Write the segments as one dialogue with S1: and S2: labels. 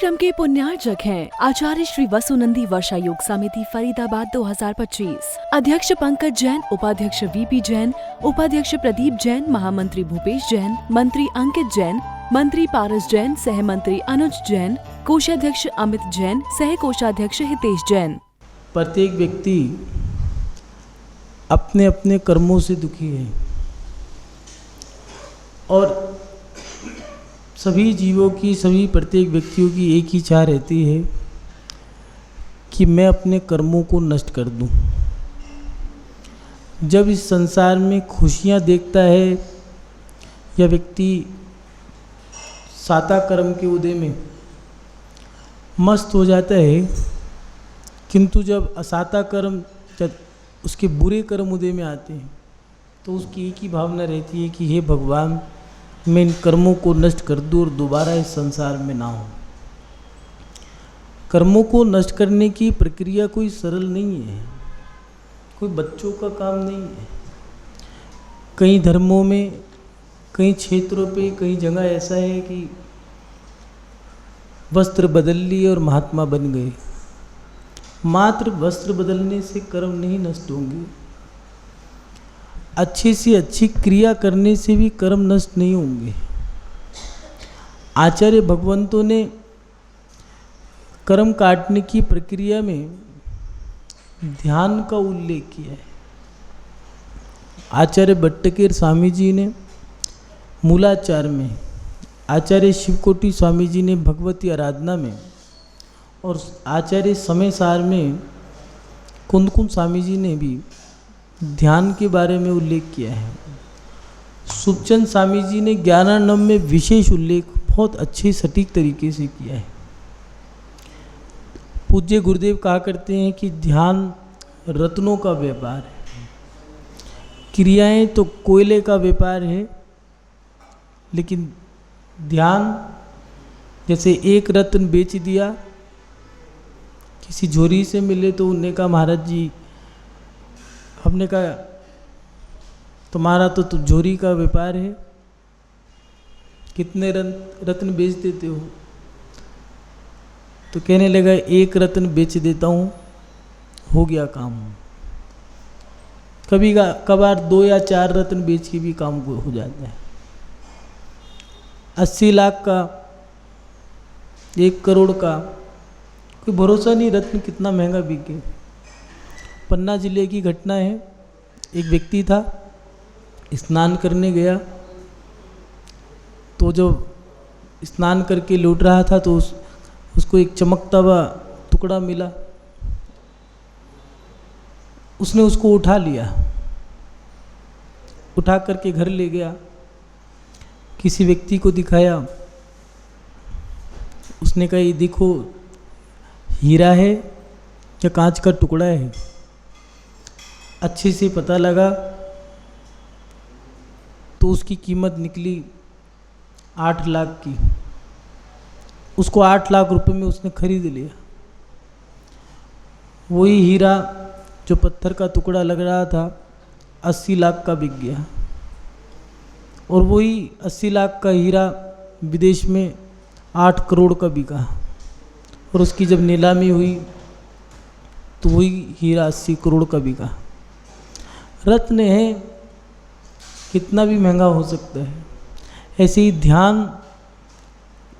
S1: कार्यक्रम के पुण्यार्चक हैं आचार्य श्री वसुनंदी वर्षा योग समिति फरीदाबाद 2025। अध्यक्ष पंकज जैन, उपाध्यक्ष वीपी जैन, उपाध्यक्ष प्रदीप जैन, महामंत्री भूपेश जैन, मंत्री अंकित जैन, मंत्री पारस जैन, सह मंत्री अनुज जैन, कोषाध्यक्ष अमित जैन, सह कोषाध्यक्ष हितेश जैन।
S2: प्रत्येक व्यक्ति अपने अपने कर्मों से दुखी है और सभी जीवों की, सभी प्रत्येक व्यक्तियों की एक ही चाह रहती है कि मैं अपने कर्मों को नष्ट कर दूं। जब इस संसार में खुशियां देखता है यह व्यक्ति साता कर्म के उदय में मस्त हो जाता है, किंतु जब असाता कर्म, जब उसके बुरे कर्म उदय में आते हैं तो उसकी एक ही भावना रहती है कि हे भगवान, मैं इन कर्मों को नष्ट कर दूँ और दोबारा इस संसार में ना हूँ। कर्मों को नष्ट करने की प्रक्रिया कोई सरल नहीं है, कोई बच्चों का काम नहीं है। कई धर्मों में, कई क्षेत्रों पे, कई जगह ऐसा है कि वस्त्र बदल लिए और महात्मा बन गए। मात्र वस्त्र बदलने से कर्म नहीं नष्ट होंगे, अच्छी से अच्छी क्रिया करने से भी कर्म नष्ट नहीं होंगे। आचार्य भगवंतों ने कर्म काटने की प्रक्रिया में ध्यान का उल्लेख किया है। आचार्य भट्टकेर स्वामी जी ने मूलाचार में, आचार्य शिवकोटि स्वामी जी ने भगवती आराधना में और आचार्य समय सार में कुंदकुंद स्वामी जी ने भी ध्यान के बारे में उल्लेख किया है। सुखचंद स्वामी जी ने ज्ञानानंद में विशेष उल्लेख बहुत अच्छे सटीक तरीके से किया है। पूज्य गुरुदेव कहा करते हैं कि ध्यान रत्नों का व्यापार है, क्रियाएं तो कोयले का व्यापार है, लेकिन ध्यान जैसे एक रत्न बेच दिया, किसी झोरी से मिले तो उनने कहा महाराज जी, हमने कहा तुम्हारा तो झोरी का व्यापार है, कितने रत्न बेच देते हो? तो कहने लगा एक रत्न बेच देता हूँ, हो गया काम। कभी कभार 2 या 4 रत्न बेच के भी काम हो जाता है। 80 लाख का, 1 करोड़ का, कोई भरोसा नहीं रत्न कितना महंगा बिके। पन्ना जिले की घटना है। एक व्यक्ति था, स्नान करने गया, तो जब स्नान करके लौट रहा था तो उसको एक चमकता हुआ टुकड़ा मिला। उसने उसको उठा लिया, उठा करके घर ले गया, किसी व्यक्ति को दिखाया। उसने कहा ये देखो हीरा है या कांच का टुकड़ा है। अच्छे से पता लगा तो उसकी कीमत निकली 8 लाख की। उसको 8 लाख रुपए में उसने खरीद लिया। वही हीरा जो पत्थर का टुकड़ा लग रहा था 80 लाख का बिक गया। और वही 80 लाख का हीरा विदेश में 8 करोड़ का बिका। और उसकी जब नीलामी हुई तो वही हीरा 80 करोड़ का बिका। रत्न है, कितना भी महंगा हो सकता है। ऐसे ही ध्यान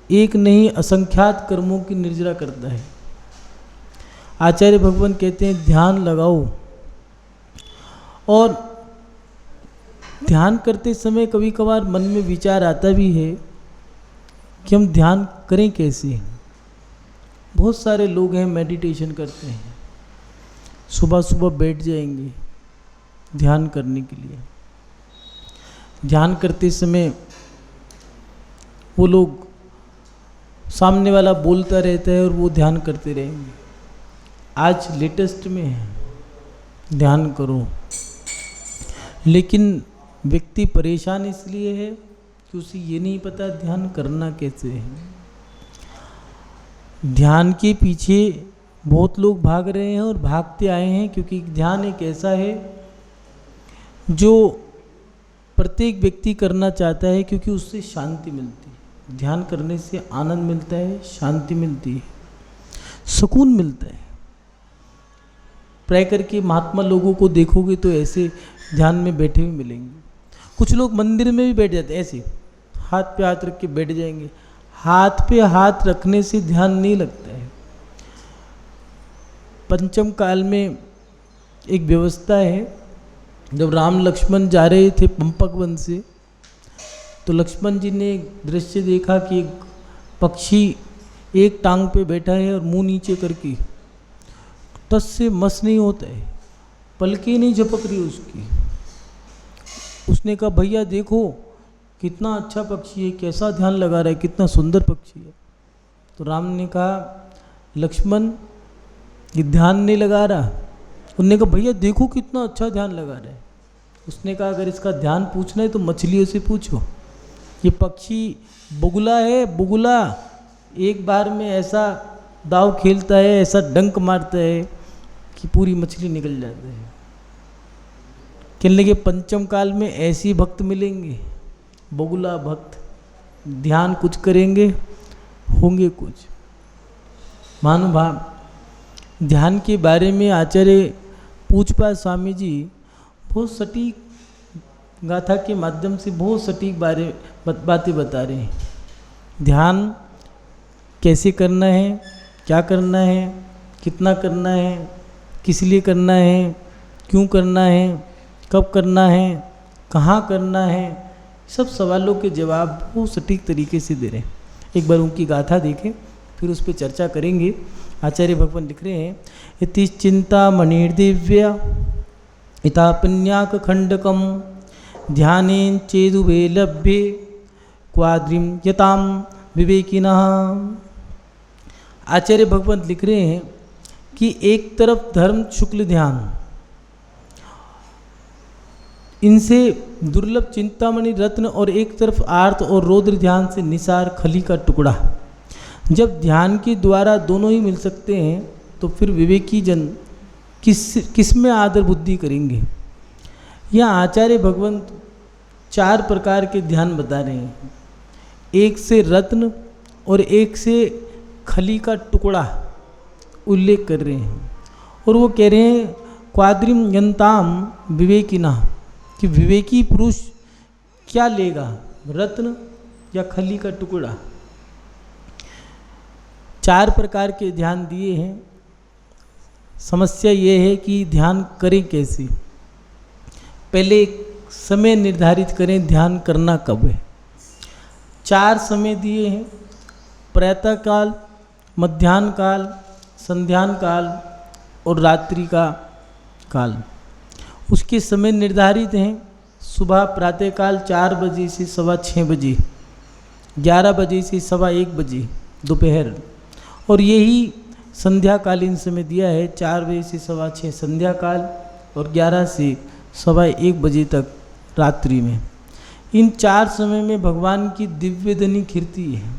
S2: एक नहीं असंख्यात कर्मों की निर्जरा करता है। आचार्य भगवान कहते हैं ध्यान लगाओ। और ध्यान करते समय कभी कभार मन में विचार आता भी है कि हम ध्यान करें कैसे। बहुत सारे लोग हैं मेडिटेशन करते हैं, सुबह सुबह बैठ जाएंगे ध्यान करने के लिए। ध्यान करते समय वो लोग, सामने वाला बोलता रहता है और वो ध्यान करते रहेंगे। आज लेटेस्ट में है ध्यान करो, लेकिन व्यक्ति परेशान इसलिए है कि उसे ये नहीं पता ध्यान करना कैसे है। ध्यान के पीछे बहुत लोग भाग रहे हैं और भागते आए हैं, क्योंकि ध्यान एक ऐसा है जो प्रत्येक व्यक्ति करना चाहता है, क्योंकि उससे शांति मिलती है। ध्यान करने से आनंद मिलता है, शांति मिलती है, सुकून मिलता है। प्राय करके महात्मा लोगों को देखोगे तो ऐसे ध्यान में बैठे हुए मिलेंगे। कुछ लोग मंदिर में भी बैठ जाते हैं, ऐसे हाथ पे हाथ रख के बैठ जाएंगे। हाथ पे हाथ रखने से ध्यान नहीं लगता है। पंचम काल में एक व्यवस्था है, जब राम लक्ष्मण जा रहे थे पंपक वन से, तो लक्ष्मण जी ने एक दृश्य देखा कि एक पक्षी एक टांग पे बैठा है और मुंह नीचे करके, टस से मस नहीं होता है, पलकें नहीं झपक रही उसकी। उसने कहा भैया देखो कितना अच्छा पक्षी है, कैसा ध्यान लगा रहा है, कितना सुंदर पक्षी है। तो राम ने कहा लक्ष्मण ये ध्यान नहीं लगा रहा। उन्होंने कहा भैया देखो कितना अच्छा ध्यान लगा रहा है। उसने कहा अगर इसका ध्यान पूछना है तो मछलियों से पूछो। ये पक्षी बुगला है, बुगला एक बार में ऐसा दाव खेलता है, ऐसा डंक मारता है कि पूरी मछली निकल जाती है। कहने लगे पंचम काल में ऐसे भक्त मिलेंगे, बगुला भक्त, ध्यान कुछ करेंगे होंगे कुछ। महानुभाव ध्यान के बारे में आचार्य पूजपा स्वामी जी बहुत सटीक गाथा के माध्यम से बहुत सटीक बातें बता रहे हैं। ध्यान कैसे करना है, क्या करना है, कितना करना है, किस लिए करना है, क्यों करना है, कब करना है, कहाँ करना है, सब सवालों के जवाब वो सटीक तरीके से दे रहे हैं। एक बार उनकी गाथा देखें फिर उस पर चर्चा करेंगे। आचार्य भगवान लिख रहे हैं इति चिंता मणिर्दिव्य इतापन्याक खंडकम ध्यानेन चेदुभे लभ्ये क्वाद्रिम यताम विवेकिनः। आचार्य भगवंत लिख रहे हैं कि एक तरफ धर्म शुक्ल ध्यान, इनसे दुर्लभ चिंतामणि रत्न, और एक तरफ आर्त और रौद्र ध्यान से निसार खली का टुकड़ा। जब ध्यान के द्वारा दोनों ही मिल सकते हैं तो फिर विवेकी जन किस में आदर बुद्धि करेंगे। यहाँ आचार्य भगवंत 4 प्रकार के ध्यान बता रहे हैं। एक से रत्न और एक से खली का टुकड़ा उल्लेख कर रहे हैं, और वो कह रहे हैं क्वाद्रिम यंताम विवेकिना, कि विवेकी पुरुष क्या लेगा, रत्न या खली का टुकड़ा। 4 प्रकार के ध्यान दिए हैं। समस्या ये है कि ध्यान करें कैसे। पहले एक समय निर्धारित करें ध्यान करना कब है। 4 समय दिए हैं, प्रातः काल, मध्याह्न काल, संध्यान काल और रात्रि का काल। उसके समय निर्धारित हैं। सुबह प्रातःकाल 4 बजे से 6:15 बजे, 11 बजे से 1:15 बजे दोपहर, और यही संध्याकालीन समय दिया है 4 बजे से 6:15 संध्या काल और 11 से 1:15 बजे तक रात्रि में। इन 4 समय में भगवान की दिव्य ध्वनि खिरती है।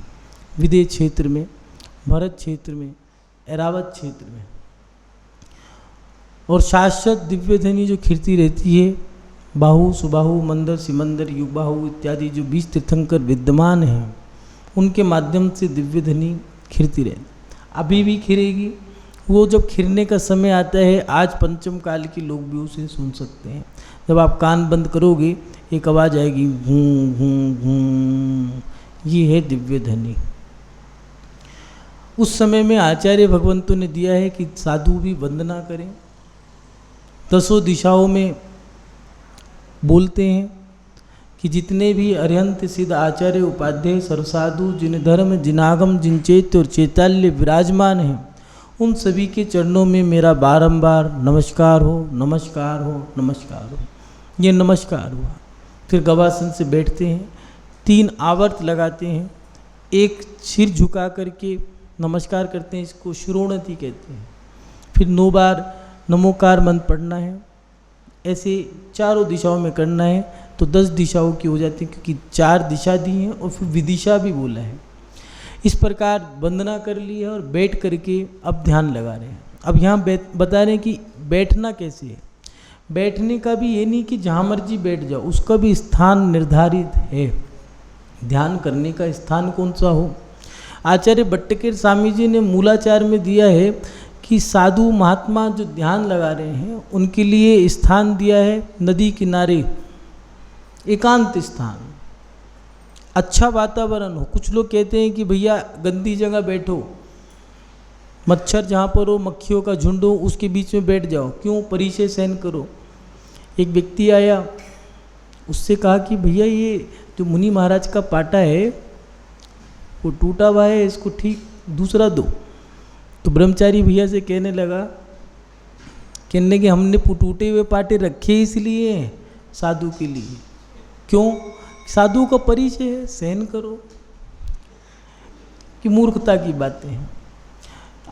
S2: विदेह क्षेत्र में, भरत क्षेत्र में, ऐरावत क्षेत्र में, और शाश्वत दिव्य ध्वनि जो खिरती रहती है, बाहु, सुबाहु, मंदर, सिमंदर, युगबाहु इत्यादि जो 20 तीर्थंकर विद्यमान हैं, उनके माध्यम से दिव्य ध्वनि खिरती रहती, अभी भी खिरेगी। वो जब खिरने का समय आता है, आज पंचम काल के लोग भी उसे सुन सकते हैं। जब आप कान बंद करोगे एक आवाज़ आएगी, घूं घूं घूं, ये है दिव्य ध्वनि। उस समय में आचार्य भगवंतों ने दिया है कि साधु भी वंदना करें। 10 दिशाओं में बोलते हैं कि जितने भी अरिहंत सिद्ध आचार्य उपाध्याय सर्वसाधु जिन धर्म जिनागम जिन चैत्य और चैताल्य विराजमान हैं, उन सभी के चरणों में मेरा बारंबार नमस्कार हो, नमस्कार हो, नमस्कार हो। ये नमस्कार हुआ। फिर गवासन से बैठते हैं, 3 आवर्त लगाते हैं, एक सिर झुका करके नमस्कार करते हैं, इसको श्रोणति कहते हैं। फिर 9 बार नमोकार मंत्र पढ़ना है। ऐसे चारों दिशाओं में करना है तो 10 दिशाओं की हो जाती है, क्योंकि 4 दिशा दी हैं और फिर विदिशा भी बोला है। इस प्रकार वंदना कर ली है और बैठ करके अब ध्यान लगा रहे हैं। अब यहाँ बता रहे हैं कि बैठना कैसे है। बैठने का भी ये नहीं कि जहाँ मर्जी बैठ जाओ, उसका भी स्थान निर्धारित है। ध्यान करने का स्थान कौन सा हो। आचार्य भट्टकेर स्वामी जी ने मूलाचार में दिया है कि साधु महात्मा जो ध्यान लगा रहे हैं उनके लिए स्थान दिया है नदी किनारे, एकांत स्थान, अच्छा वातावरण हो। कुछ लोग कहते हैं कि भैया गंदी जगह बैठो, मच्छर जहाँ पर हो, मक्खियों का झुंड हो, उसके बीच में बैठ जाओ, क्यों परिचय सहन करो। एक व्यक्ति आया, उससे कहा कि भैया ये जो मुनि महाराज का पाटा है वो टूटा हुआ है, इसको ठीक दूसरा दो। तो ब्रह्मचारी भैया से कहने कि हमने टूटे हुए पाटे रखे इसलिए हैं साधु के लिए। क्यों? साधु का परिचय है, सहन करो। कि मूर्खता की बातें हैं।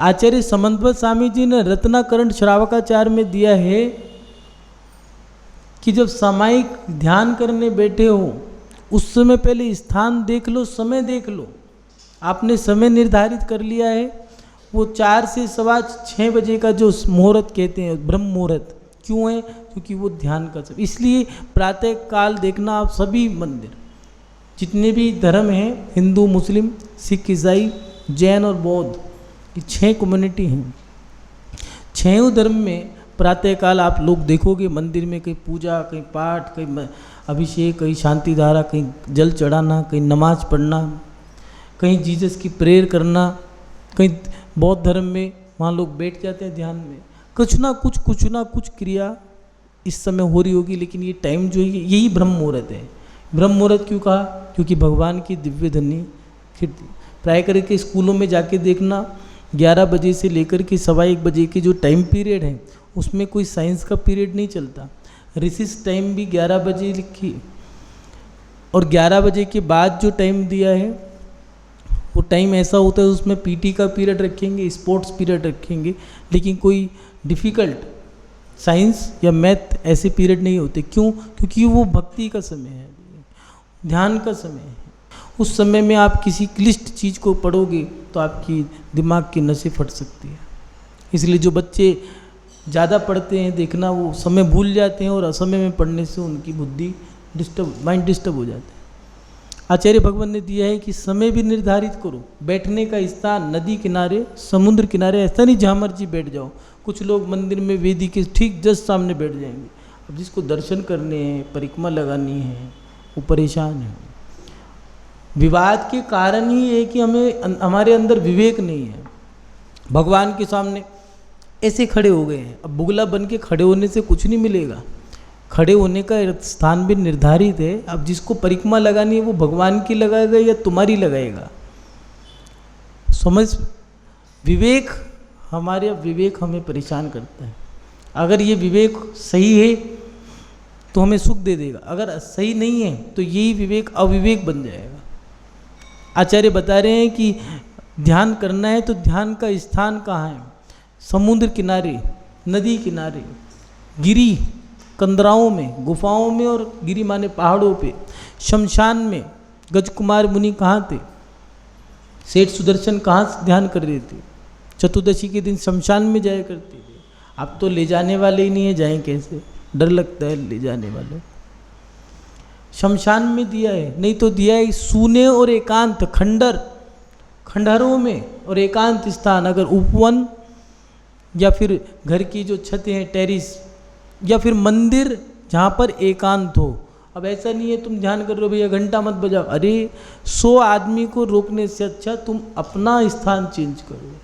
S2: आचार्य समन्वय स्वामी जी ने रत्नाकरण श्रावकाचार में दिया है कि जब सामायिक ध्यान करने बैठे हो उस समय पहले स्थान देख लो, समय देख लो। आपने समय निर्धारित कर लिया है, वो 4 से 6:15 बजे का जो मुहूर्त कहते हैं, ब्रह्म मुहूर्त, क्यों है? क्योंकि वो ध्यान का समय। इसलिए प्रातः काल देखना आप सभी मंदिर, जितने भी धर्म हैं, हिंदू, मुस्लिम, सिख, ईसाई, जैन और बौद्ध, ये 6 कम्युनिटी हैं। 6 धर्म में प्रातःकाल आप लोग देखोगे मंदिर में कहीं पूजा, कहीं पाठ, कहीं अभिषेक, कहीं शांति धारा, कहीं जल चढ़ाना, कहीं नमाज पढ़ना, कहीं जीसस की प्रेयर करना। कहीं बौद्ध धर्म में वहाँ लोग बैठ जाते हैं ध्यान में। कुछ ना कुछ क्रिया इस समय हो रही होगी, लेकिन ये टाइम जो है यही ब्रह्म मुहूर्त है। ब्रह्म मुहूर्त क्यों कहा? क्योंकि भगवान की दिव्य धनी खिड़की। प्राय करके स्कूलों में जाके देखना, 11 बजे से लेकर के 1:15 बजे के जो टाइम पीरियड है उसमें कोई साइंस का पीरियड नहीं चलता। रिसेस टाइम भी 11 बजे लिखी, और 11 बजे के बाद जो टाइम दिया है वो टाइम ऐसा होता है उसमें पीटी का पीरियड रखेंगे, स्पोर्ट्स पीरियड रखेंगे, लेकिन कोई डिफ़िकल्ट साइंस या मैथ ऐसे पीरियड नहीं होते। क्यों? क्योंकि वो भक्ति का समय है, ध्यान का समय है। उस समय में आप किसी क्लिष्ट चीज़ को पढ़ोगे तो आपकी दिमाग की नसें फट सकती है। इसलिए जो बच्चे ज़्यादा पढ़ते हैं, देखना वो समय भूल जाते हैं, और असमय में पढ़ने से उनकी बुद्धि माइंड डिस्टर्ब हो जाता है। आचार्य भगवान ने दिया है कि समय भी निर्धारित करो, बैठने का स्थान नदी किनारे, समुद्र किनारे, ऐसा नहीं जहाँ मर्जी बैठ जाओ। कुछ लोग मंदिर में वेदी के ठीक जस्ट सामने बैठ जाएंगे। अब जिसको दर्शन करने हैं, परिक्रमा लगानी है, वो परेशान है। विवाद के कारण ही है कि हमारे अंदर विवेक नहीं है। भगवान के सामने ऐसे खड़े हो गए हैं, अब बुगला बन के खड़े होने से कुछ नहीं मिलेगा। खड़े होने का स्थान भी निर्धारित है। अब जिसको परिक्रमा लगानी है वो भगवान की लगाएगा या तुम्हारी लगाएगा। समझ, विवेक हमें परेशान करता है। अगर ये विवेक सही है तो हमें सुख दे देगा, अगर सही नहीं है तो यही विवेक अविवेक बन जाएगा। आचार्य बता रहे हैं कि ध्यान करना है तो ध्यान का स्थान कहाँ है? समुद्र किनारे, नदी किनारे, गिरी कंदराओं में, गुफाओं में, और गिरी माने पहाड़ों पे, शमशान में। गजकुमार मुनि कहाँ थे? सेठ सुदर्शन कहाँ से ध्यान कर रहे थे? चतुर्दशी के दिन शमशान में जाया करते थे। अब तो ले जाने वाले ही नहीं है, जाएं कैसे? डर लगता है ले जाने वाले। शमशान में दिया है, नहीं तो दिया है सूने और एकांत खंडहरों में और एकांत स्थान। अगर उपवन या फिर घर की जो छतें हैं, टेरिस, या फिर मंदिर जहाँ पर एकांत हो। अब ऐसा नहीं है तुम ध्यान कर रहे हो, भैया घंटा मत बजाओ। अरे 100 आदमी को रोकने से अच्छा तुम अपना स्थान चेंज करो।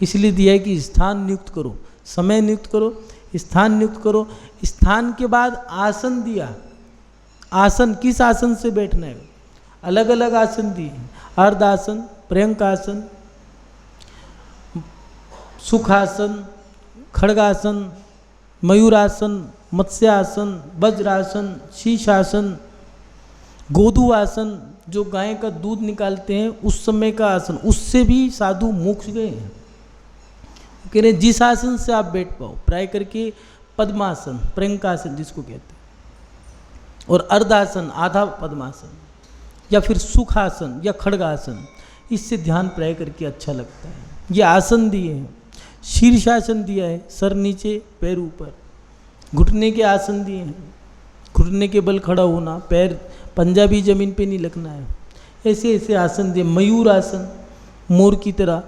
S2: इसलिए दिया है कि स्थान नियुक्त करो, समय नियुक्त करो, स्थान नियुक्त करो। स्थान के बाद आसन दिया। आसन, किस आसन से बैठना है? अलग अलग आसन दिए, अर्ध आसन, पर्यंक आसन, सुखासन, खड़गासन, मयूरासन, मत्स्यासन, वज्रासन, शीशासन, गोधु आसन, जो गाय का दूध निकालते हैं उस समय का आसन। उससे भी साधु मोक्ष गए हैं। कह रहे जिस आसन से आप बैठ पाओ, प्राय करके पद्मासन, पर्यंकासन जिसको कहते हैं, और अर्धासन, आधा पद्मासन, या फिर सुखासन या खड़गासन, इससे ध्यान प्राय करके अच्छा लगता है। ये आसन दिए हैं। शीर्षासन दिया है, सर नीचे पैर ऊपर। घुटने के आसन दिए हैं, घुटने के बल खड़ा होना, पैर पंजा भी जमीन पे नहीं लगना है। ऐसे ऐसे आसन दिए, मयूर आसन मोर की तरह,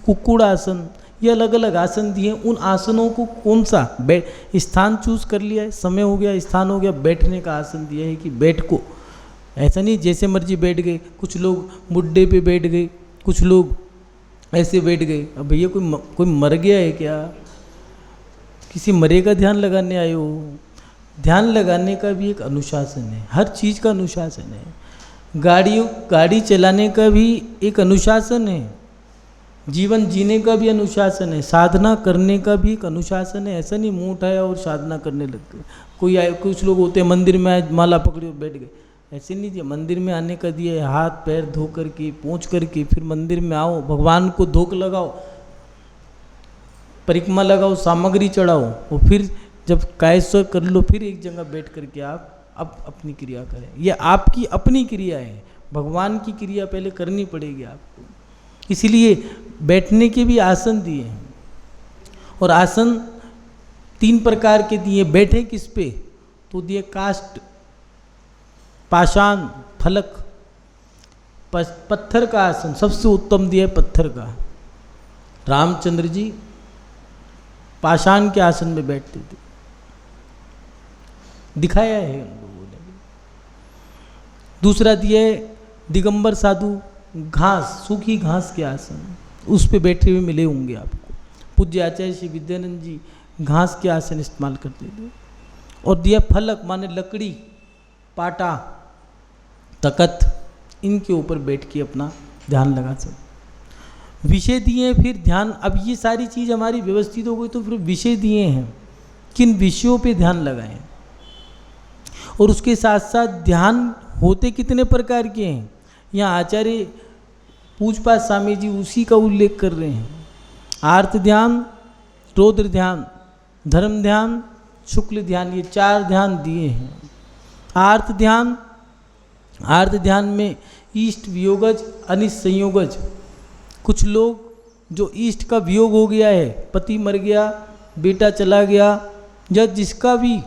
S2: कुक्कुड़ आसन, ये अलग अलग आसन दिए। उन आसनों को कौन सा स्थान चूज कर लिया है, समय हो गया, स्थान हो गया, बैठने का आसन दिया है कि बैठ को, ऐसा नहीं जैसे मर्जी बैठ गए। कुछ लोग मुड्डे पे बैठ गए, कुछ लोग ऐसे बैठ गए। अब भैया कोई मर गया है क्या? किसी मरे का ध्यान लगाने आए हो? ध्यान लगाने का भी एक अनुशासन है, हर चीज़ का अनुशासन है। गाड़ी चलाने का भी एक अनुशासन है, जीवन जीने का भी अनुशासन है, साधना करने का भी एक अनुशासन है। ऐसा नहीं मुंह उठाया और साधना करने लग गए। कोई आए, कुछ लोग होते हैं मंदिर में आए, माला पकड़े बैठ गए, ऐसे नहीं दिया। मंदिर में आने का दिया है, हाथ पैर धो करके पहुँच करके फिर मंदिर में आओ, भगवान को धोक लगाओ, परिक्रमा लगाओ, सामग्री चढ़ाओ, और फिर जब कायस्व कर लो फिर एक जगह बैठ करके आप अब अपनी क्रिया करें। ये आपकी अपनी क्रिया है, भगवान की क्रिया पहले करनी पड़ेगी आपको। इसलिए बैठने के भी आसन दिए हैं, और आसन 3 प्रकार के दिए। बैठे किस पे? तो दिए काष्ठ, पाषाण, फलक, पत्थर का आसन सबसे उत्तम दिया है पत्थर का। रामचंद्र जी पाषाण के आसन में बैठते थे, दिखाया है उन लोगों ने। दूसरा दिया है दिगंबर साधु, घास, सूखी घास के आसन, उस पे बैठे हुए मिले होंगे आपको। पूज्य आचार्य श्री विद्यानंद जी घास के आसन इस्तेमाल करते थे। और दिया फलक, माने लकड़ी, पाटा, तकत, इनके ऊपर बैठ के अपना ध्यान लगा सकते। विषय दिए फिर ध्यान। अब ये सारी चीज़ हमारी व्यवस्थित हो गई, तो फिर विषय दिए हैं, किन विषयों पे ध्यान लगाएं। और उसके साथ साथ ध्यान होते कितने प्रकार के हैं, यहाँ आचार्य पूजपाठ स्वामी जी उसी का उल्लेख कर रहे हैं। आर्त ध्यान, रौद्र ध्यान, धर्म ध्यान, शुक्ल ध्यान, ये 4 ध्यान दिए हैं। आर्त ध्यान में इष्ट वियोगज, अनिष्ट संयोगज। कुछ लोग जो इष्ट का वियोग हो गया है, पति मर गया, बेटा चला गया, या जिसका भी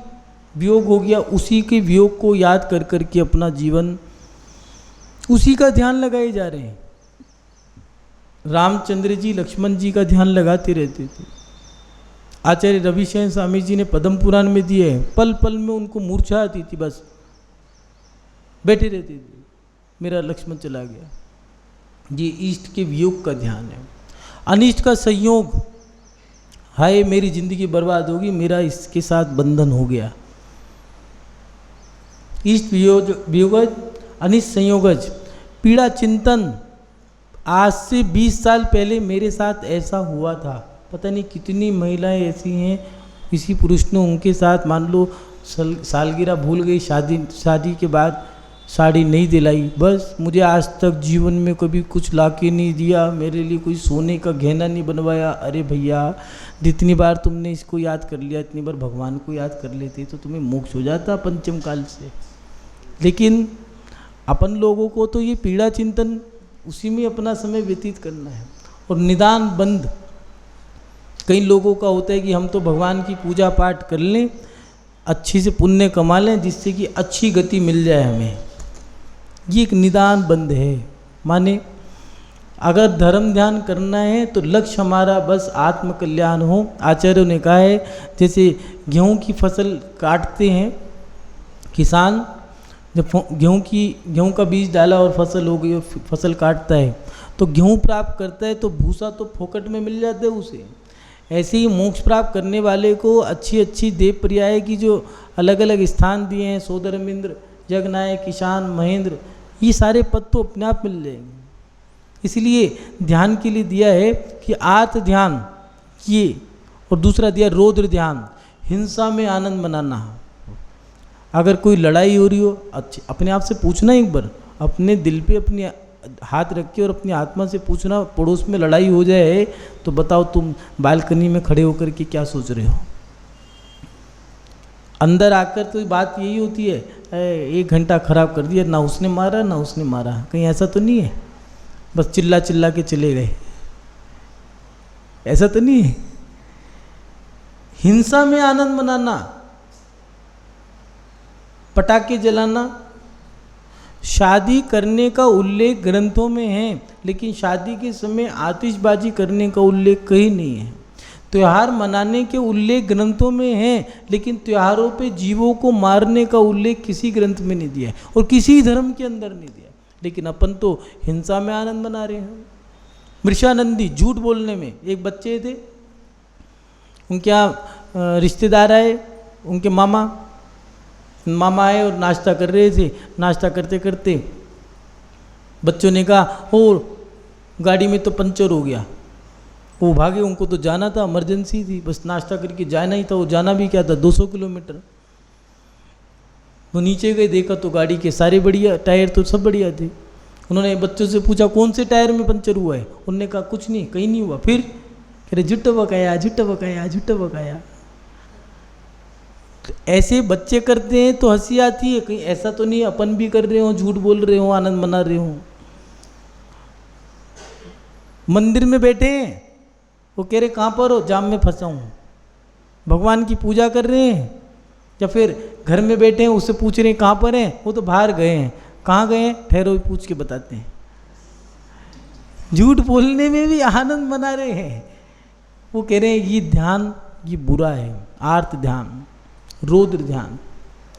S2: वियोग हो गया, उसी के वियोग को याद कर करके अपना जीवन उसी का ध्यान लगाए जा रहे हैं। रामचंद्र जी लक्ष्मण जी का ध्यान लगाते रहते थे। आचार्य रविशंकर स्वामी जी ने पद्म पुराण में दिए हैं, पल पल में उनको मूर्छा आती थी, बस बैठे रहते थे, मेरा लक्ष्मण चला गया। ये इष्ट के वियोग का ध्यान है। अनिष्ट का संयोग, हाय मेरी जिंदगी बर्बाद होगी, मेरा इसके साथ बंधन हो गया। इष्ट वियोगज, अनिष्ट संयोगज। पीड़ा चिंतन, आज से 20 साल पहले मेरे साथ ऐसा हुआ था। पता नहीं कितनी महिलाएं ऐसी हैं, किसी पुरुष ने उनके साथ मान लो सालगिरह भूल गई, शादी के बाद साड़ी नहीं दिलाई, बस मुझे आज तक जीवन में कभी कुछ लाके नहीं दिया, मेरे लिए कोई सोने का गहना नहीं बनवाया। अरे भैया, जितनी बार तुमने इसको याद कर लिया, इतनी बार भगवान को याद कर लेते तो तुम्हें मोक्ष हो जाता पंचम काल से। लेकिन अपन लोगों को तो ये पीड़ा चिंतन, उसी में अपना समय व्यतीत करना है। और निदान बंद, कई लोगों का होता है कि हम तो भगवान की पूजा पाठ कर लें, अच्छी से पुण्य कमा लें, जिससे कि अच्छी गति मिल जाए हमें। ये एक निदान बंद है। माने अगर धर्म ध्यान करना है तो लक्ष्य हमारा बस आत्म कल्याण हो। आचार्यों ने कहा है, जैसे गेहूं की फसल काटते हैं किसान, जब गेहूं का बीज डाला और फसल हो गई और फसल काटता है तो गेहूं प्राप्त करता है, तो भूसा तो फोकट में मिल जाता है उसे। ऐसे ही मोक्ष प्राप्त करने वाले को अच्छी अच्छी देव पर्याय की जो अलग अलग स्थान दिए हैं, सोदरमिंद्र, जगनायक, किसान, महेंद्र, ये सारे पद तो अपने आप मिल जाएंगे। इसलिए ध्यान के लिए दिया है कि आर्त ध्यान किए, और दूसरा दिया रौद्र ध्यान, हिंसा में आनंद मनाना। अगर कोई लड़ाई हो रही हो, अपने आप से पूछना, एक बार अपने दिल पे अपने हाथ रख के और अपनी आत्मा से पूछना, पड़ोस में लड़ाई हो जाए तो बताओ तुम बालकनी में खड़े होकर के क्या सोच रहे हो। अंदर आकर तो बात यही होती है, 1 घंटा खराब कर दिया, ना उसने मारा ना उसने मारा, कहीं ऐसा तो नहीं है, बस चिल्ला चिल्ला के चले गए, ऐसा तो नहीं है। हिंसा में आनंद मनाना, पटाखे जलाना, शादी करने का उल्लेख ग्रंथों में है, लेकिन शादी के समय आतिशबाजी करने का उल्लेख कहीं नहीं है। त्यौहार मनाने के उल्लेख ग्रंथों में है, लेकिन त्योहारों पे जीवों को मारने का उल्लेख किसी ग्रंथ में नहीं दिया है और किसी धर्म के अंदर नहीं दिया। लेकिन अपन तो हिंसा में आनंद मना रहे हैं। मृषानंदी झूठ बोलने में, एक बच्चे थे, उनके यहाँ रिश्तेदार आए, उनके मामा आए और नाश्ता कर रहे थे। नाश्ता करते करते बच्चों ने कहा, ओ गाड़ी में तो पंचर हो गया। वो भागे, उनको तो जाना था, इमरजेंसी थी, बस नाश्ता करके जाना ही था। वो जाना भी क्या था, 200 किलोमीटर। वो नीचे गए, देखा तो गाड़ी के सारे बढ़िया, टायर तो सब बढ़िया थे। उन्होंने बच्चों से पूछा कौन से टायर में पंचर हुआ है। उन्होंने कहा कुछ नहीं, कहीं नहीं हुआ। फिर कह रहे झुट्टा बकाया, झुट्टा बकाया, झुट्टा बकाया। ऐसे बच्चे करते हैं तो हंसी आती है, कहीं ऐसा तो नहीं अपन भी कर रहे हो, झूठ बोल रहे हो, आनंद मना रहे हो। मंदिर में बैठे हैं, वो कह रहे कहाँ पर हो, जाम में फंसा हूँ। भगवान की पूजा कर रहे हैं, या फिर घर में बैठे हैं, उससे पूछ रहे हैं कहाँ पर हैं, वो तो बाहर गए हैं। कहाँ गए हैं, ठहरो पूछ के बताते हैं। झूठ बोलने में भी आनंद मना रहे हैं। वो कह रहे हैं ये ध्यान ये बुरा है, आर्त ध्यान, रौद्र ध्यान,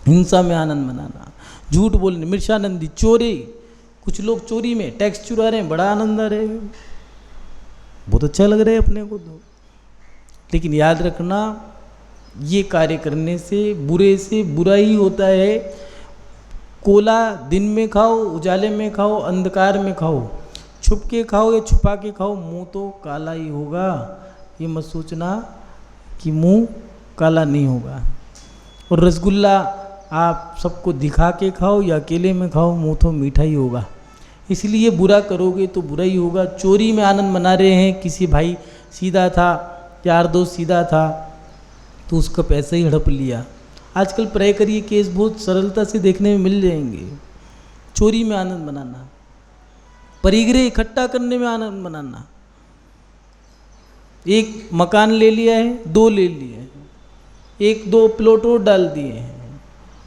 S2: हिंसा में आनंद मनाना, झूठ बोलने। मृषानंदी चोरी, कुछ लोग चोरी में टैक्स चुरा रहे हैं, बड़ा आनंद आ रहे हैं, बहुत अच्छा लग रहा है अपने को तो। लेकिन याद रखना, ये कार्य करने से बुरा ही होता है। कोला दिन में खाओ, उजाले में खाओ, अंधकार में खाओ, छुप के खाओ या छुपा के खाओ, मुंह तो काला ही होगा। ये मत सोचना कि मुंह काला नहीं होगा। और रसगुल्ला आप सबको दिखा के खाओ या अकेले में खाओ, मुंह तो मीठा ही होगा। इसलिए बुरा करोगे तो बुरा ही होगा। चोरी में आनंद मना रहे हैं, किसी भाई सीधा था, यार दोस्त सीधा था, तो उसका पैसा ही हड़प लिया। आजकल प्राय करिए केस बहुत सरलता से देखने में मिल जाएंगे। चोरी में आनंद मनाना, परिग्रह इकट्ठा करने में आनंद मनाना। एक मकान ले लिया है, 2 ले लिए हैं, 1-2 प्लॉट और डाल दिए हैं।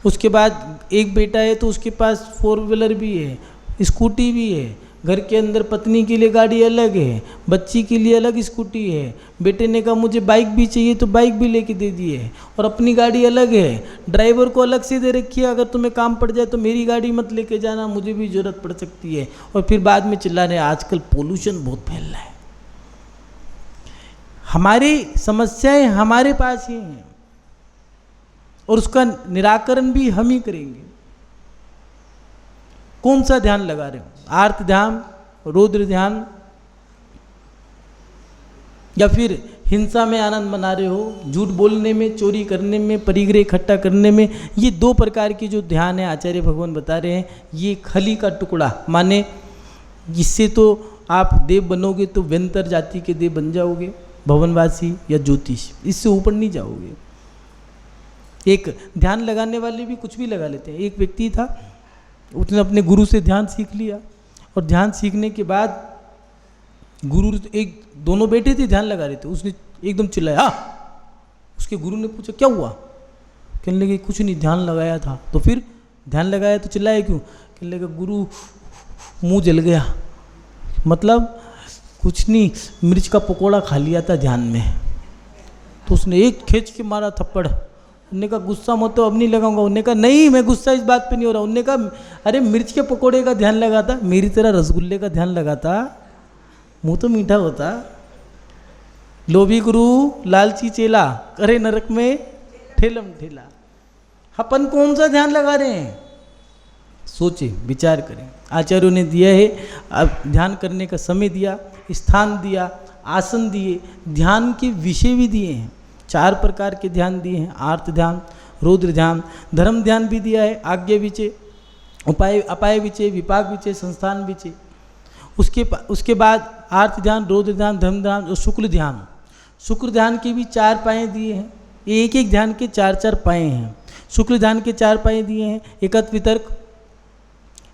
S2: उसके बाद एक बेटा है तो उसके पास 4 व्हीलर भी है, स्कूटी भी है। घर के अंदर पत्नी के लिए गाड़ी अलग है, बच्ची के लिए अलग स्कूटी है। बेटे ने कहा मुझे बाइक भी चाहिए तो बाइक भी लेके दे दी है, और अपनी गाड़ी अलग है। ड्राइवर को अलग से दे रखी है, अगर तुम्हें काम पड़ जाए तो मेरी गाड़ी मत लेके जाना, मुझे भी ज़रूरत पड़ सकती है। और फिर बाद में चिल्ला रहे। आजकल पोल्यूशन बहुत फैल रहा है। हमारी समस्याएं हमारे पास ही हैं और उसका निराकरण भी हम ही करेंगे। कौन सा ध्यान लगा रहे हो, आर्त ध्यान, रौद्र ध्यान, या फिर हिंसा में आनंद मना रहे हो, झूठ बोलने में, चोरी करने में, परिग्रह इकट्ठा करने में। ये 2 प्रकार की जो ध्यान है आचार्य भगवान बता रहे हैं, ये खली का टुकड़ा, माने इससे तो आप देव बनोगे तो व्यंतर जाति के देव बन जाओगे, भवनवासी या ज्योतिष, इससे ऊपर नहीं जाओगे। एक ध्यान लगाने वाले भी कुछ भी लगा लेते हैं। एक व्यक्ति था, उसने अपने गुरु से ध्यान सीख लिया, और ध्यान सीखने के बाद गुरु एक दोनों बैठे थे ध्यान लगा रहे थे, उसने एकदम चिल्लाया। उसके गुरु ने पूछा क्या हुआ, कहने लगे कुछ नहीं, ध्यान लगाया था। तो फिर ध्यान लगाया तो चिल्लाया क्यों, कहने लगा गुरु मुंह जल गया, मतलब कुछ नहीं, मिर्च का पकोड़ा खा लिया था ध्यान में। तो उसने एक खींच के मारा थप्पड़। उन्होंने कहा गुस्सा मत तो अब नहीं लगाऊंगा। उन्होंने कहा नहीं, मैं गुस्सा इस बात पे नहीं हो रहा। उन्होंने कहा अरे मिर्च के पकोड़े का ध्यान लगाता, मेरी तरह रसगुल्ले का ध्यान लगाता, मुंह तो मीठा होता। लोभी गुरु लालची चेला, करे नरक में ठेलम ठेला। अपन कौन सा ध्यान लगा रहे हैं, सोचे विचार करें। आचार्यों ने दिया है, अब ध्यान करने का समय दिया, स्थान दिया, आसन दिए, ध्यान के विषय भी दिए हैं। 4 प्रकार के ध्यान दिए हैं, आर्त ध्यान, रौद्र ध्यान, धर्म ध्यान भी दिया है, आज्ञा विचय, उपाय अपाय विचय, विपाक विचय, संस्थान विचय। उसके बाद आर्त ध्यान, रौद्र ध्यान, धर्म ध्यान और शुक्ल ध्यान। शुक्र ध्यान के भी 4 पाए दिए हैं, एक एक ध्यान के 4-4 पाए हैं। शुक्ल ध्यान के 4 पाए दिए हैं। एकत्व वितर्क,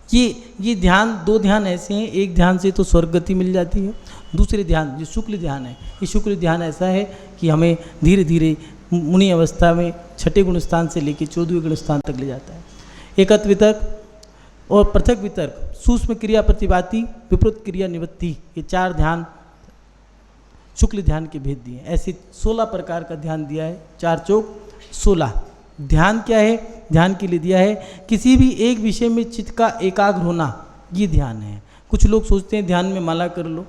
S2: ये ध्यान 2 ध्यान ऐसे हैं, एक ध्यान से तो स्वर्ग गति मिल जाती है, दूसरे ध्यान जो शुक्ल ध्यान है, ये शुक्ल ध्यान ऐसा है कि हमें धीरे धीरे मुनि अवस्था में 6ठे गुण स्थान से लेकर 14वें गुण स्थान तक ले जाता है। एकत्व वितर्क और पृथक वितर्क, सूक्ष्म क्रिया प्रतिभाति, विपरीत क्रिया निवृत्ति, ये 4 ध्यान शुक्ल ध्यान के भेद दिए। ऐसे 16 प्रकार का ध्यान दिया है, 4 चौक 16। ध्यान क्या है? ध्यान के लिए दिया है किसी भी एक विषय में चित्त का एकाग्र होना, ये ध्यान है। कुछ लोग सोचते हैं ध्यान में माला कर लो,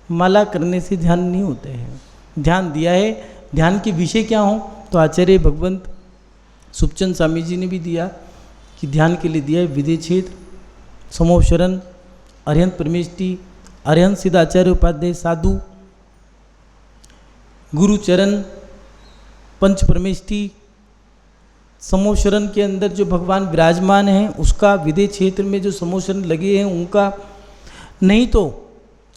S2: माला करने से ध्यान नहीं होते हैं। ध्यान दिया है, ध्यान के विषय क्या हो, तो आचार्य भगवंत सुखचंद स्वामी जी ने भी दिया कि ध्यान के लिए दिया है विधेय क्षेत्र, समोपशरण, अरिहंत परमेष्टि, अरिहंत सिद्धाचार्य उपाध्याय साधु, गुरुचरण, पंच परमेष्टि। समोपशरण के अंदर जो भगवान विराजमान हैं उसका, विधेय क्षेत्र में जो समोपशरण लगे हैं उनका, नहीं तो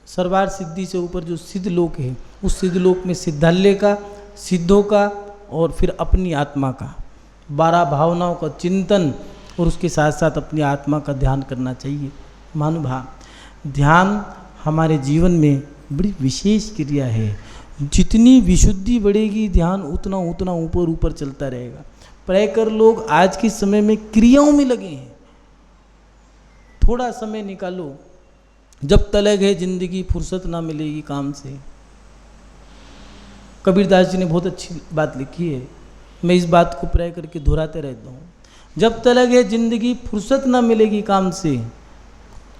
S2: सर्वार सिद्धि से ऊपर जो सिद्ध लोक है उस सिद्ध लोक में सिद्धालय का, सिद्धों का और फिर अपनी आत्मा का, 12 भावनाओं का चिंतन और उसके साथ साथ अपनी आत्मा का ध्यान करना चाहिए। महानुभाव, ध्यान हमारे जीवन में बड़ी विशेष क्रिया है। जितनी विशुद्धि बढ़ेगी ध्यान उतना उतना ऊपर ऊपर चलता रहेगा। प्रायकर लोग आज के समय में क्रियाओं में लगे हैं। थोड़ा समय निकालो, जब तलक है जिंदगी फुर्सत ना मिलेगी काम से। कबीरदास जी ने बहुत अच्छी बात लिखी है, मैं इस बात को प्राय करके दोहराते रहता हूँ। जब तलक है जिंदगी फुर्सत ना मिलेगी काम से,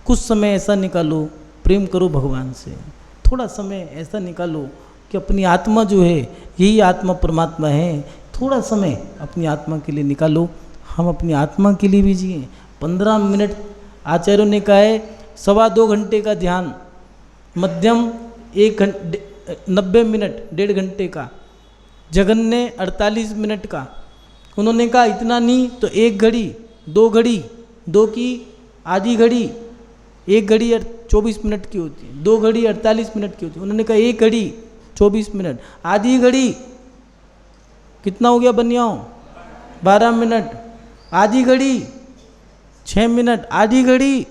S2: कुछ समय ऐसा निकालो प्रेम करो भगवान से। थोड़ा समय ऐसा निकालो कि अपनी आत्मा जो है, यही आत्मा परमात्मा है, थोड़ा समय अपनी आत्मा के लिए निकालो। हम अपनी आत्मा के लिए भी जिए। 15 मिनट आचार्यों ने कहा है, 2.25 घंटे का ध्यान, मध्यम 90 मिनट, 1.5 घंटे का, जगन ने 48 मिनट का। उन्होंने कहा इतना नहीं तो 1 घड़ी, 2 घड़ी, 2 की आधी घड़ी, 1 घड़ी 24 मिनट की होती है, 2 घड़ी 48 मिनट की होती है। उन्होंने कहा 1 घड़ी 24 मिनट, आधी घड़ी कितना हो गया बनियाओ, 12 मिनट, आधी घड़ी 6 मिनट, आधी घड़ी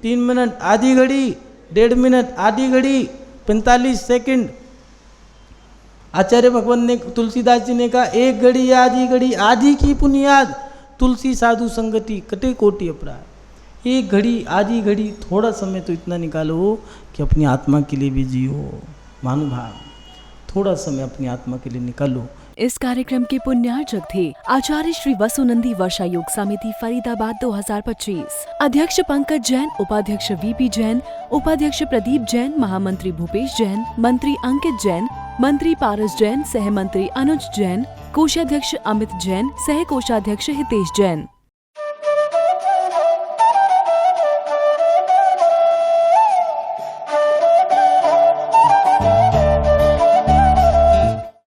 S2: 3 मिनट, आधी घड़ी 1.5 मिनट, आधी घड़ी 45 सेकंड। आचार्य भगवान ने, तुलसीदास जी ने कहा 1 घड़ी या आधी घड़ी, आधी की पुनियाद, तुलसी साधु संगति कटे कोटि अपराध। 1 घड़ी, आधी घड़ी, थोड़ा समय तो इतना निकालो कि अपनी आत्मा के लिए भी जियो। महानुभाव, थोड़ा समय अपनी आत्मा के लिए निकालो।
S1: इस कार्यक्रम के पुण्यार्चक थे आचार्य श्री वसुनंदी वर्षा योग समिति फरीदाबाद 2025, अध्यक्ष पंकज जैन, उपाध्यक्ष वीपी जैन, उपाध्यक्ष प्रदीप जैन, महामंत्री भूपेश जैन, मंत्री अंकित जैन, मंत्री पारस जैन, सह मंत्री अनुज जैन, कोषाध्यक्ष अमित जैन, सह कोषाध्यक्ष हितेश जैन।